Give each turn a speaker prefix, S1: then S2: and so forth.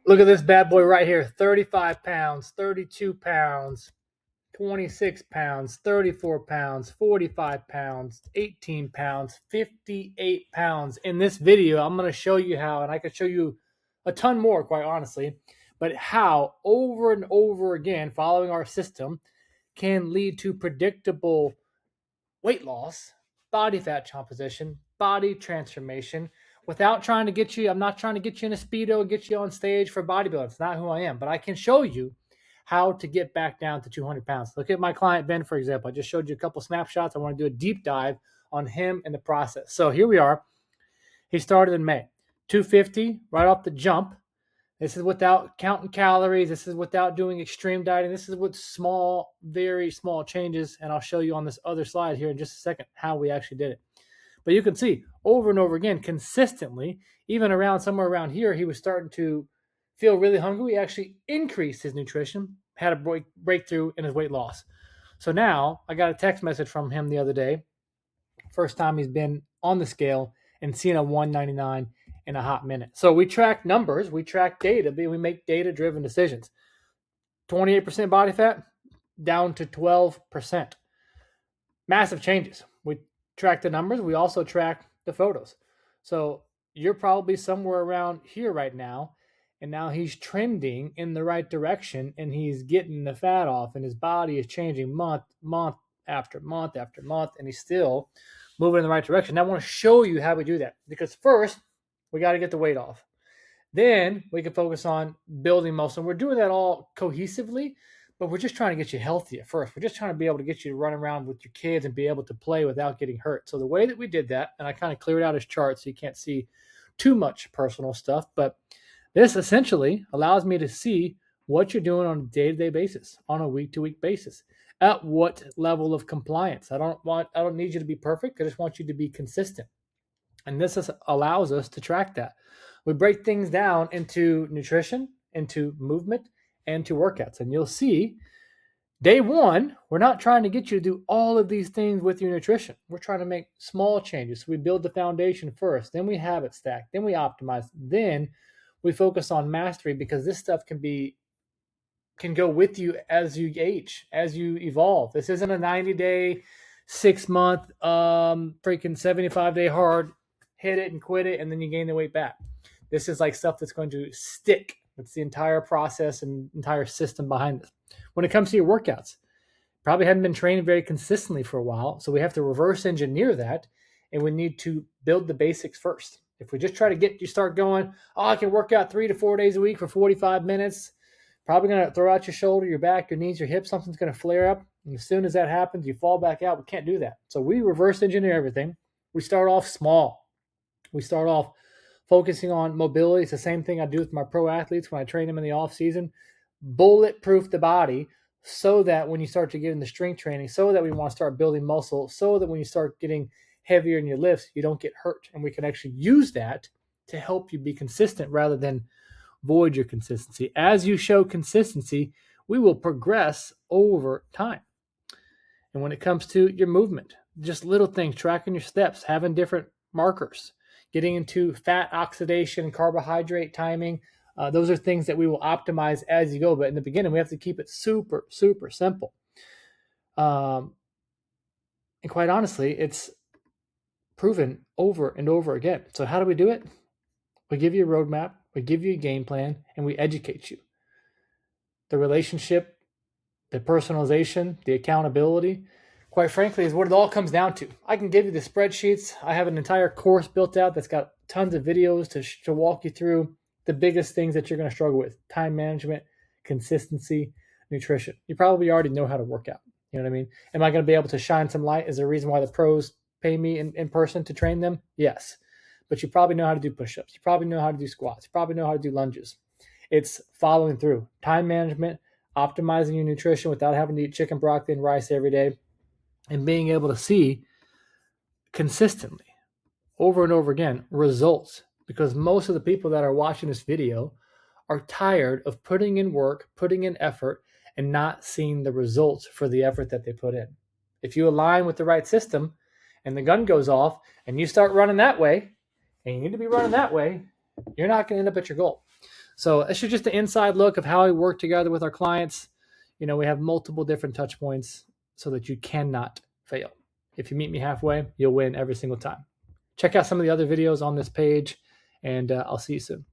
S1: Look at this bad boy right here. 35 pounds, 32 pounds, 26 pounds, 34 pounds, 45 pounds, 18 pounds, 58 pounds. In this video, I'm going to show you how, and I could show you a ton more, quite honestly, but how over and over again, following our system can lead to predictable weight loss, body fat composition, body transformation, without trying to get you. I'm not trying to get you in a Speedo and get you on stage for bodybuilding. It's not who I am, but I can show you how to get back down to 200 pounds. Look at my client, Ben, for example. I just showed you a couple snapshots. I want to do a deep dive on him and the process. So here we are. He started in May, 250 right off the jump. This is without counting calories. This is without doing extreme dieting. This is with small, very small changes. And I'll show you on this other slide here in just a second how we actually did it. But you can see over and over again, consistently, even around somewhere around here, he was starting to feel really hungry. He actually increased his nutrition, had a breakthrough in his weight loss. So now I got a text message from him the other day. First time he's been on the scale and seen a 199 in a hot minute. So we track numbers, we track data, we make data-driven decisions. 28% body fat down to 12%. Massive changes. We track the numbers. We also track the photos. So you're probably somewhere around here right now, and now he's trending in the right direction, and he's getting the fat off, and his body is changing month after month after month, and he's still moving in the right direction. Now I want to show you how we do that, because first we got to get the weight off. Then we can focus on building muscle. And we're doing that all cohesively, but we're just trying to get you healthy at first. We're just trying to be able to get you to run around with your kids and be able to play without getting hurt. So the way that we did that, and I kind of cleared out his chart so you can't see too much personal stuff, but this essentially allows me to see what you're doing on a day-to-day basis, on a week-to-week basis, at what level of compliance. I don't need you to be perfect. I just want you to be consistent. And this allows us to track that. We break things down into nutrition, into movement, and to workouts. And you'll see day one, we're not trying to get you to do all of these things with your nutrition. We're trying to make small changes. So we build the foundation first, then we have it stacked, then we optimize, then we focus on mastery, because this stuff can go with you as you age, as you evolve. This isn't a 90-day, 6-month, freaking 75-day hard, hit it and quit it, and then you gain the weight back. This is like stuff that's going to stick. It's the entire process and entire system behind this. When it comes to your workouts, probably hadn't been training very consistently for a while, so we have to reverse engineer that, and we need to build the basics first. If we just try to get you start going, I can work out 3 to 4 days a week for 45 minutes, probably going to throw out your shoulder, your back, your knees, your hips, something's going to flare up, and as soon as that happens, you fall back out. We can't do that. So we reverse engineer everything. We start off small. We start off focusing on mobility. It's the same thing I do with my pro athletes when I train them in the off season. Bulletproof the body so that when you start to get into strength training, so that we want to start building muscle, so that when you start getting heavier in your lifts, you don't get hurt. And we can actually use that to help you be consistent rather than void your consistency. As you show consistency, we will progress over time. And when it comes to your movement, just little things, tracking your steps, having different markers, getting into fat oxidation, carbohydrate timing. Those are things that we will optimize as you go. But in the beginning, we have to keep it super, super simple. And quite honestly, it's proven over and over again. So how do we do it? We give you a roadmap, we give you a game plan, and we educate you. The relationship, the personalization, the accountability, quite frankly, is what it all comes down to. I can give you the spreadsheets. I have an entire course built out that's got tons of videos to walk you through the biggest things that you're going to struggle with: time management, consistency, nutrition. You probably already know how to work out. You know what I mean? Am I going to be able to shine some light? Is there a reason why the pros pay me in person to train them? Yes. But you probably know how to do push-ups. You probably know how to do squats. You probably know how to do lunges. It's following through. Time management, optimizing your nutrition without having to eat chicken, broccoli, and rice every day, and being able to see consistently over and over again results, because most of the people that are watching this video are tired of putting in work, putting in effort, and not seeing the results for the effort that they put in. If you align with the right system and the gun goes off and you start running that way, and you need to be running that way, you're not going to end up at your goal. So it's just an inside look of how we work together with our clients. You know, we have multiple different touch points so that you cannot fail. If you meet me halfway, you'll win every single time. Check out some of the other videos on this page, and I'll see you soon.